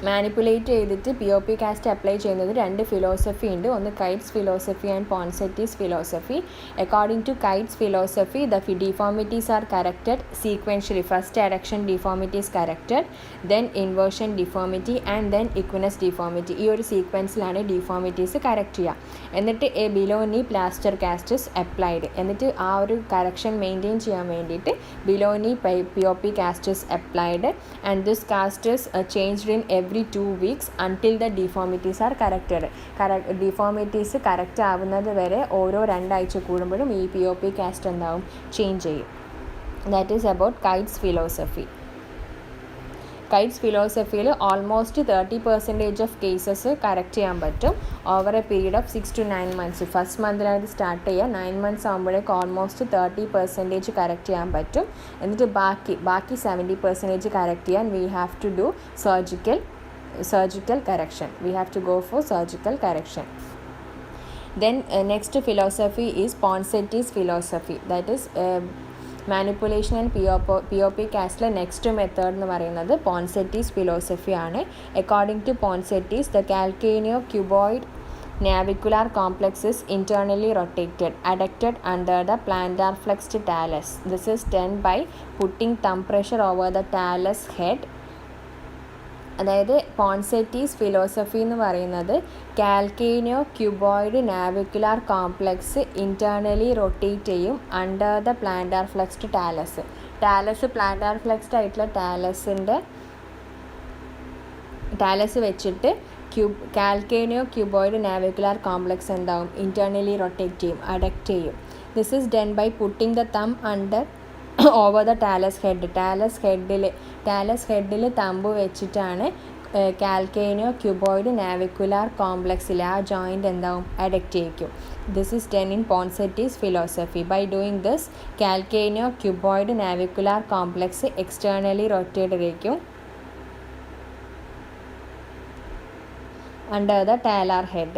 manipulate ചെയ്തിട്ട് POP cast apply ചെയ്യുന്നത് 2 philosophy ഉണ്ട്. ഒന്ന് Kite's philosophy and Ponseti's philosophy. According to Kite's philosophy the deformities are corrected sequentially. First adduction deformity is corrected, then inversion deformity and then equinus deformity. ഈ ഒരു സീക്വൻസിലാണ് deformities correct ചെയ്യുക. എന്നിട്ട് below നീ plaster cast is applied. എന്നിട്ട് ആ ഒരു correction maintain ചെയ്യാൻ വേണ്ടിയിട്ട് below knee POP cast is applied and this cast is changed in every 2 weeks until the deformities are corrected. Deformities correct ആവുന്നത് വരെ ഓരോ 2 ആഴ്ച കൂടുമ്പോഴും ഈ POP കാസ്റ്റ് എന്താവും, ചേഞ്ച് ചെയ്യും. That is about Kite's philosophy. Kite's ഫിലോസഫിയിൽ ഓൾമോസ്റ്റ് 30% ഓഫ് കേസസ് കറക്റ്റ് ചെയ്യാൻ പറ്റും over a period of 6 to 9 months. First മന്തിലാണ് സ്റ്റാർട്ട് ചെയ്യുക, 9 months ആകുമ്പോഴേക്ക് ഓൾമോസ്റ്റ് 30% കറക്റ്റ് ചെയ്യാൻ പറ്റും. എന്നിട്ട് ബാക്കി 70% കറക്റ്റ് ചെയ്യാൻ we have to do surgical correction. We have to go for surgical correction. Then next philosophy is Ponseti's philosophy. That is manipulation and POP കാസ്റ്റിലെ next method എന്ന് പറയുന്നത് പോൺസെറ്റീസ് ഫിലോസഫി ആണ്. According to Ponseti's the calcaneo cuboid navicular complex is internally rotated, adducted under the plantar flexed talus. This is done by putting thumb pressure over the talus head. അതായത് പോൺസെറ്റീസ് philosophy എന്ന് പറയുന്നത് calcaneo cuboid navicular complex internally rotate ചെയ്യും under the plantar flexed talus. Talus plantar flexed ആയിട്ടുള്ള talus വെച്ചിട്ട് calcaneo cuboid navicular complex എന്താവും, internally rotate ചെയ്യും, adduct ചെയ്യും. This is done by putting the thumb under over the talus head. Talus ഹെഡിൽ thumb വെച്ചിട്ടാണ് calcaneo cuboid navicular കോംപ്ലക്സിൽ ആ joint എന്താവും, അഡക്റ്റ് ചെയ്യിക്കും. This is done in Ponseti's philosophy. By doing this calcaneo cuboid navicular complex externally rotated ആയിരിക്കും under the talar head.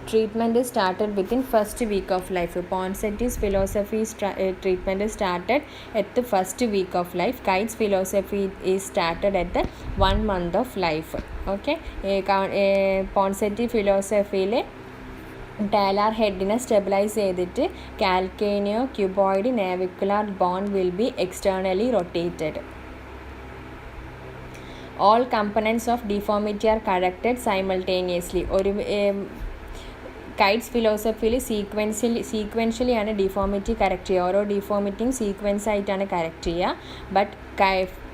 Treatment is started within first week of life. Ponseti's philosophy treatment is started at the first week of life. Kite's philosophy is started at the 1 month of life. Okay, Ponseti philosophy talar ഹെഡിനെ stabilise ചെയ്തിട്ട് calcaneo cuboid navicular bone will be externally rotated. All components of deformity are corrected simultaneously. ഒരു Kite's ഫിലോസഫിയിൽ sequentially ആണ് deformity correct ചെയ്യുക. ഓരോ ഡിഫോമിറ്റിയും sequence ആയിട്ടാണ് correct ചെയ്യുക. ബട്ട്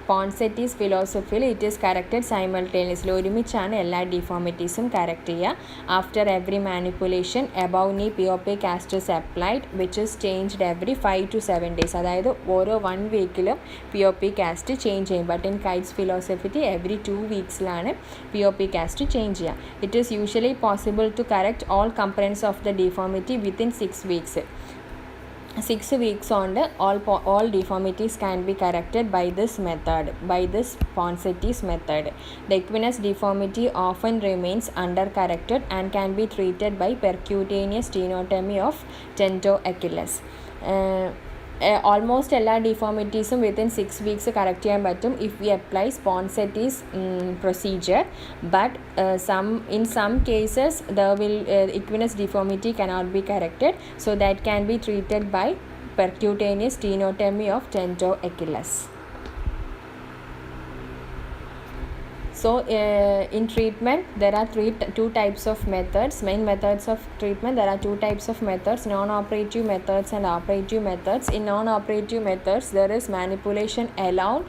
പോൺസെറ്റീസ് ഫിലോസഫിയിൽ ഇറ്റ് ഈസ് കറക്റ്റഡ് സൈമൾട്ടേനിയസ്ലി. ഒരുമിച്ചാണ് എല്ലാ ഡിഫോമിറ്റീസും കറക്റ്റ് ചെയ്യുക. After every manipulation above knee POP cast is applied which is changed every 5 to 7 days. അതായത് ഓരോ 1 വീക്കിലും POP കാസ്റ്റ് ചേഞ്ച് ചെയ്യും. ബട്ട് ഇൻ കൈറ്റ്സ് ഫിലോസഫിക്ക് എവറി 2 വീക്സിലാണ് POP കാസ്റ്റ് ചേഞ്ച് ചെയ്യുക. It is usually possible to correct all components of the deformity within 6 weeks. 6 weeks on all deformities can be corrected by this method, by this Ponseti's method. The equinus deformity often remains undercorrected and can be treated by percutaneous stenotomy of tentoachilles. Almost എല്ലാ ഡിഫോമിറ്റീസും within 6 weeks correct ചെയ്യാൻ പറ്റും if we apply Ponseti's procedure. But in some cases equinus deformity cannot be corrected, so that can be treated by percutaneous stenotomy of tentoachilles. So in treatment there are two types of methods. Main methods of treatment, there are 2 types of methods: non-operative methods and operative methods. In non-operative methods there is manipulation alone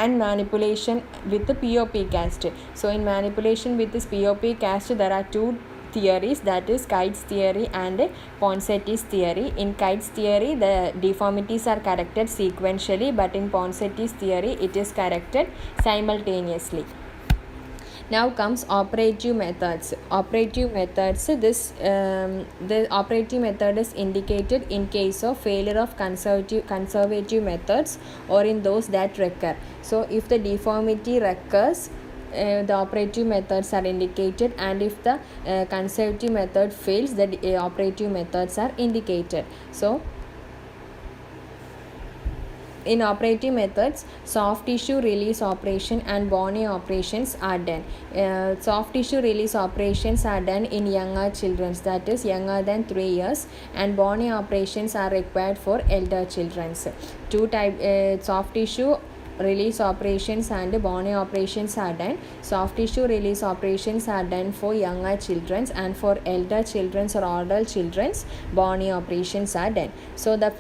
and manipulation with the POP cast. So in manipulation with this POP cast there are 2 theories, that is Kite's theory and Ponseti's theory. In Kite's theory the deformities are corrected sequentially, but in Ponseti's theory it is corrected simultaneously. Now comes operative methods. The operative method is indicated in case of failure of conservative methods or in those that recur. So if the deformity recurs, the operative methods are indicated, and if the conservative method fails, the operative methods are indicated. So in operative methods, soft tissue release operation and bony operations are done. Soft tissue release operations are done in younger children, that is younger than 3 years, and bony operations are required for elder children. 2 type soft tissue release operations and bony operations are done. Soft tissue release operations are done for younger children, and for elder children or older children bony operations are done. So the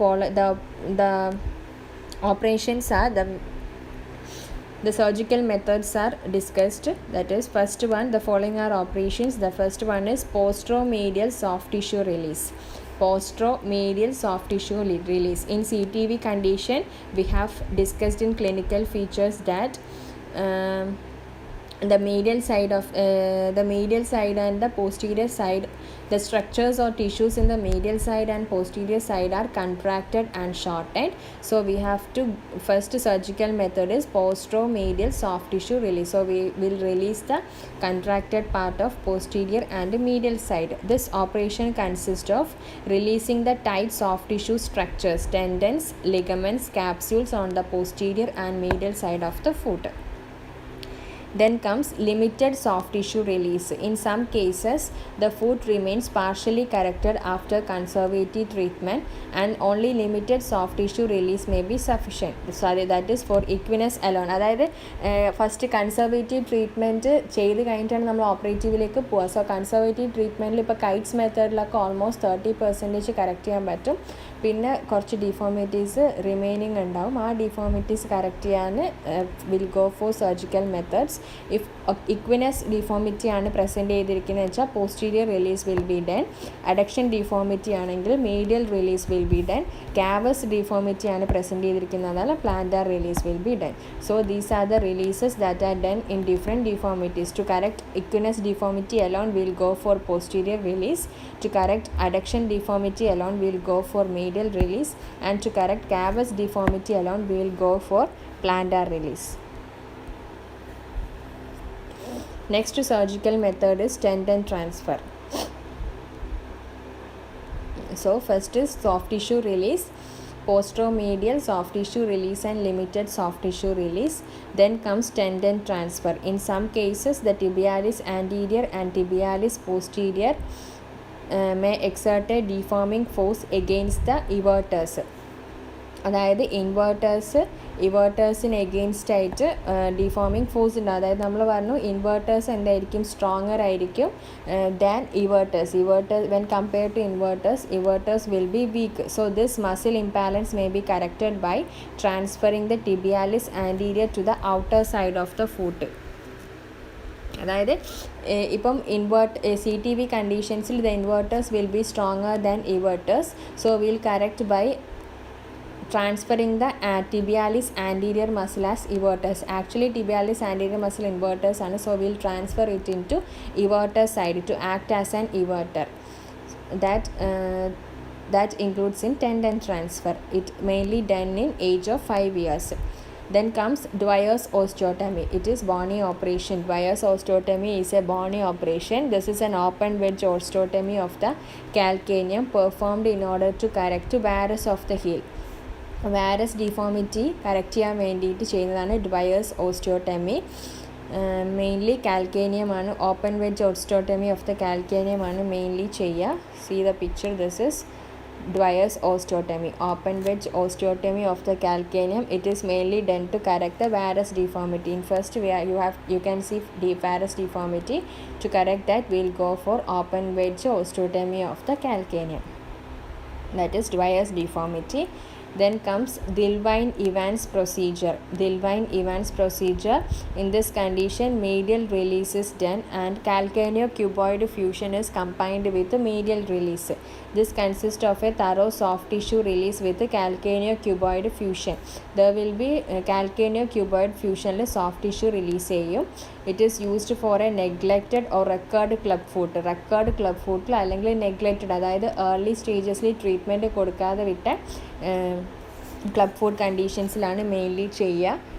operations are the surgical methods are discussed. That is, first one, the following are operations. The first one is posteromedial soft tissue release. Posteromedial soft tissue release. In CTV condition we have discussed in clinical features that the medial side and the posterior side, the structures or tissues in the medial side and posterior side are contracted and shortened. So we have to, first surgical method is posteromedial soft tissue release. So we will release the contracted part of posterior and medial side. This operation consists of releasing the tight soft tissue structures, tendons, ligaments, capsules on the posterior and medial side of the foot. Then comes limited soft tissue release. In some cases, the foot remains partially corrected after conservative treatment and only limited soft tissue release may be sufficient. Sorry, that is for equinus alone. അതായത് first conservative treatment ചെയ്ത് കഴിഞ്ഞിട്ടാണ് നമ്മൾ ഓപ്പറേറ്റീവിലേക്ക് പോവുക. So conservative ട്രീറ്റ്മെൻറ്റിൽ ഇപ്പോൾ Kites മെത്തേഡിലൊക്കെ almost 30% correct ചെയ്യാൻ പറ്റും. പിന്നെ കുറച്ച് ഡിഫോമിറ്റീസ് റിമൈനിങ് ഉണ്ടാവും. ആ ഡിഫോമിറ്റീസ് കറക്റ്റ് ചെയ്യാൻ will go for surgical methods. If equinus deformity ആണ് പ്രസൻറ്റ് ചെയ്തിരിക്കുന്നത് വെച്ചാൽ posterior release will be done. Adduction deformity ആണെങ്കിൽ medial release will be done. Cavus deformity ആണ് പ്രസൻറ്റ് ചെയ്തിരിക്കുന്നതാൽ plantar release will be done. So these are the releases that are done in different deformities. To correct equinus deformity alone will go for posterior release. To correct adduction deformity alone we will go for medial release, and to correct cavus deformity alone we will go for plantar release. Next surgical method is tendon transfer. So first is soft tissue release, posteromedial soft tissue release and limited soft tissue release. Then comes tendon transfer. In some cases the tibialis anterior and tibialis posterior may exert a deforming force against the everters. അതായത് ഇൻവേർട്ടേഴ്സിന് against ആയിട്ട് deforming force ഉണ്ട്. അതായത് നമ്മൾ പറഞ്ഞു inverters എന്തായിരിക്കും, stronger ആയിരിക്കും than everters. When compare to inverters will be weak. So this muscle imbalance may be corrected by transferring the tibialis anterior to the outer side of the foot. അതായത് ഇപ്പം CTV കണ്ടീഷൻസിൽ the inverters will be stronger than everters. So will correct by transferring the tibialis anterior muscle as everters. Actually tibialis anterior muscle inverters ആണ്. So we'll transfer it into everter side to act as an everter. That includes in tendon transfer. It mainly done in age of 5 years. Then comes Dwyer's osteotomy. It is Bonney operation. Dwyer's osteotomy is a Bonney operation. This is an open wedge osteotomy of the calcaneum performed in order to correct varus of the heel. Varus deformity correct ചെയ്യാൻ വേണ്ടിയിട്ട് ചെയ്യുന്നതാണ് Dwyer's osteotomy. Mainly കാൽക്കേനിയമാണ്. Open wedge osteotomy of the കാൽക്കേനിയമാണ് mainly ചെയ്യുക. See the picture, this is Dwyer's osteotomy. Open wedge osteotomy of the calcaneum. It is mainly done to correct the varus deformity. In first you can see varus deformity. To correct that we will go for open wedge osteotomy of the calcaneum. That is Dwyer's deformity. Then comes Dillwein-Evans procedure. Dillwein-Evans procedure. In this condition medial release is done and calcaneo-cuboid fusion is combined with the medial release. This consists of a thorough soft tissue release with calcaneo-cuboid fusion. There will be calcaneo-cuboid fusion soft tissue release ചെയ്യും. It is used for a neglected or recurred club foot. Recurred club foot അല്ലെങ്കിൽ neglected, അതായത് early സ്റ്റേജസിൽ treatment കൊടുക്കാതെ വിട്ട club food കണ്ടീഷൻസിലാണ് mainly ചെയ്യുക.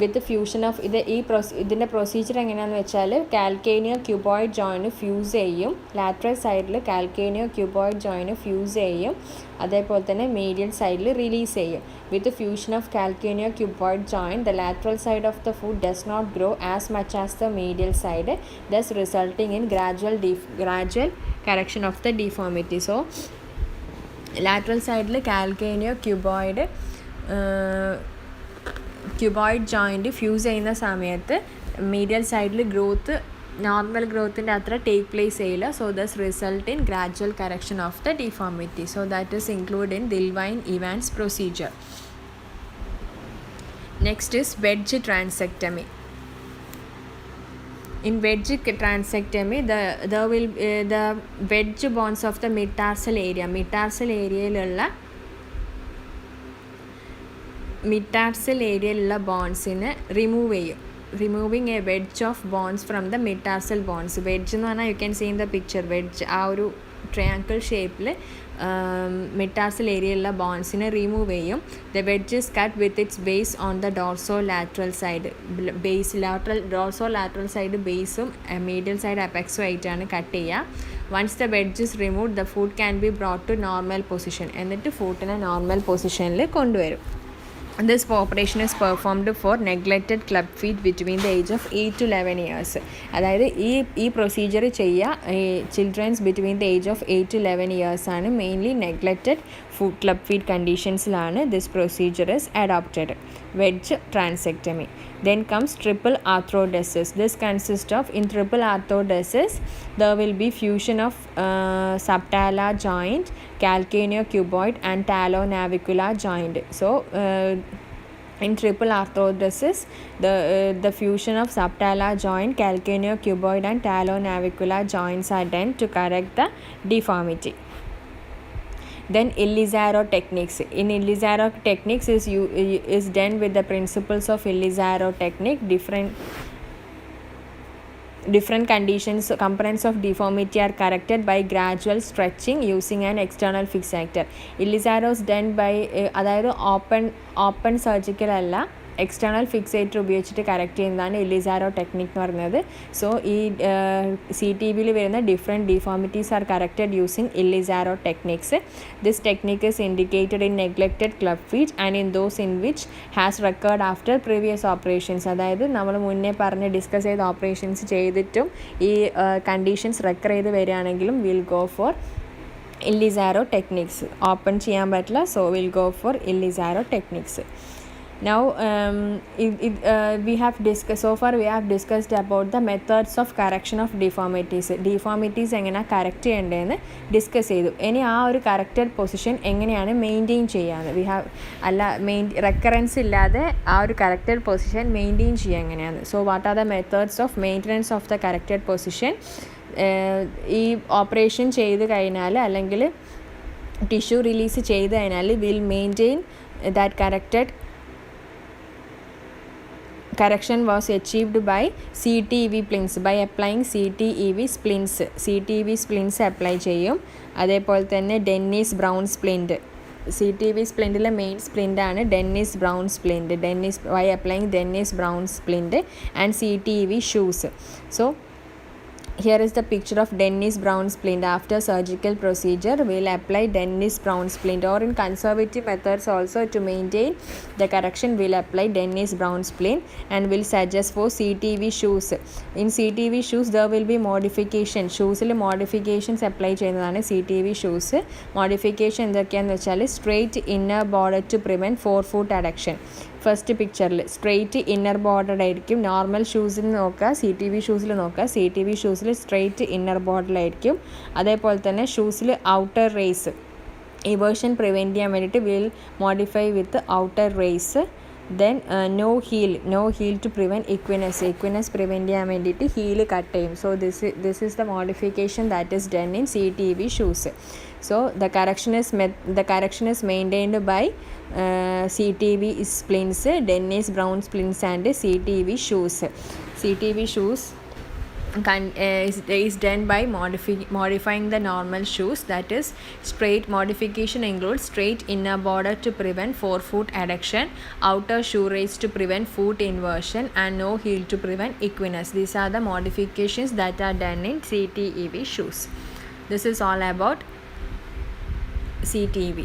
വിത്ത് fusion of ഇതിൻ്റെ procedure എങ്ങനെയാണെന്ന് വെച്ചാൽ കാൽക്കേനിയോ cuboid join fuse ചെയ്യും. ലാറ്ററൽ സൈഡിൽ കാൽക്കേനിയോ ക്യൂബോയിഡ് ജോയിന് ഫ്യൂസ് ചെയ്യും. അതേപോലെ തന്നെ മീഡിയൽ സൈഡിൽ റിലീസ് ചെയ്യും. With fusion of calcaneo cuboid joint the lateral side of the foot does not grow as much as the medial side, thus resulting in gradual correction of the deformity. So lateral സൈഡിൽ calcaneo cuboid joint fuse ചെയ്യുന്ന സമയത്ത് മീഡിയൽ സൈഡിൽ growth normal ഗ്രോത്തിൻ്റെ അത്ര take place ചെയ്യില്ല. So thus result in gradual correction of the deformity. So that is include in Dillwein-Evans procedure. Next is wedge transectomy. In wedge transectomy the wedge bones of the mid-tarsal ഏരിയയിലുള്ള ബോൺസിനെ remove ചെയ്യും. Removing a wedge of bones from the mid-tarsal bones. Wedge എന്ന് പറഞ്ഞാൽ you can see in the picture. Wedge ആ ഒരു triangle ഷേപ്പിൽ mid-tarsal ഏരിയയിലുള്ള ബോൺസിനെ റിമൂവ് ചെയ്യും. The wedge is cut with its base on the dorso lateral side. Dorso lateral side ബേസും medial side അപെക്സും ആയിട്ടാണ് കട്ട് ചെയ്യുക. Once the wedge is remove the foot can be brought to normal position. എന്നിട്ട് ഫുഡിനെ normal പൊസിഷനിൽ കൊണ്ടുവരും. This operation is performed for neglected club feet between the age of 8 to 11 years. അതായത് ഈ procedure ചെയ്യുക children's between the age of 8 to 11 years ആണ്. Mainly neglected foot club feet കണ്ടീഷൻസിലാണ് this procedure is adopted. Wedge transectomy. Then comes triple arthrodesis. This consists of, in triple arthrodesis there will be fusion of subtalar joint, calcaneocuboid and talonavicular joint. So in triple arthrodesis, the fusion of subtalar joint, calcaneocuboid and talonavicular joints are done to correct the deformity. Then Ilisaro techniques. In Ilisaro techniques is done with the principles of Ilisaro technique. Different conditions, components of deformity are corrected by gradual stretching using an external fixator. Ilisaro is done by അതായത് open surgical അല്ല, external fixator ഉപയോഗിച്ചിട്ട് correct ചെയ്യുന്നതാണ് Ilizarov technique എന്ന് പറയുന്നത്. So ഈ CTBയിൽ വരുന്ന different deformities are corrected using Ilizarov techniques. This technique is indicated in neglected club feet and in those in which has record after previous operations. അതായത് നമ്മൾ മുന്നേ പറഞ്ഞ് ഡിസ്കസ് ചെയ്ത ഓപ്പറേഷൻസ് ചെയ്തിട്ടും ഈ കണ്ടീഷൻസ് റെക്കർ ചെയ്ത് വരികയാണെങ്കിലും will go for Ilizarov techniques. Open ചെയ്യാൻ പറ്റില്ല, so will go for Ilizarov techniques. Now we have discussed about the methods of correction of deformities എങ്ങനെ കറക്റ്റ് ചെയ്യേണ്ടതെന്ന് ഡിസ്കസ് ചെയ്തു. ഇനി ആ ഒരു കറക്റ്റഡ് പൊസിഷൻ എങ്ങനെയാണ് മെയിൻറ്റെയിൻ ചെയ്യാന്ന്, റെക്കറൻസ് ഇല്ലാതെ ആ ഒരു കറക്റ്റഡ് പൊസിഷൻ മെയിൻറ്റെയിൻ ചെയ്യുക എങ്ങനെയാണ്. So what are the methods of maintenance of the corrected position? ഈ ഓപ്പറേഷൻ ചെയ്ത് കഴിഞ്ഞാൽ അല്ലെങ്കിൽ ടിഷ്യൂ റിലീസ് ചെയ്ത് കഴിഞ്ഞാൽ will maintain that correction was achieved by CTEV splints, by applying CTEV splints apply ചെയ്യും. അതേപോലെ തന്നെ ഡെന്നീസ് ബ്രൗൺ സ്പ്ലിൻറ്റ്, CTEV സ്പ്ലിൻറ്റിലെ മെയിൻ സ്പ്ലിൻ്റ് ആണ് Dennis Brown splint. by applying Dennis Brown splint and CTEV shoes. So here is the picture of Dennis Brown splint. After surgical procedure, we'll apply Dennis Brown splint, or in conservative methods also to maintain the correction we'll apply Dennis Brown splint and will suggest for CTEV shoes. In CTEV shoes there will be modification. ഷൂസിൽ modifications apply ചെയ്യുന്നതാണ് CTEV shoes. Modification എന്തൊക്കെയാണെന്ന് വെച്ചാൽ straight inner border to prevent forefoot adduction. First പിക്ചറിൽ straight inner border ആയിരിക്കും. Normal ഷൂസിൽ നോക്കുക, CTEV ഷൂസിൽ നോക്കുക, CTEV ഷൂസിൽ സ്ട്രെയിറ്റ് ഇന്നർ ബോർഡറിലായിരിക്കും. അതേപോലെ തന്നെ ഷൂസിൽ ഔട്ടർ റേസ്, ഇവേർഷൻ പ്രിവെൻറ്റ് ചെയ്യാൻ വേണ്ടിയിട്ട് will modify with outer raise. Then no heel to prevent equinus prevent ചെയ്യാൻ വേണ്ടിയിട്ട് ഹീൽ കട്ട് ചെയ്യും. So this is the modification that is done in CTEV shoes. So the correction is maintained by CTEV splints, Dennis Brown splints and CTEV shoes. CTEV shoes is done by modifying the normal shoes. That is, straight modification includes straight inner border to prevent forefoot adduction, outer shoe raise to prevent foot inversion, and no heel to prevent equinus. These are the modifications that are done in CTEV shoes. This is all about CTEV.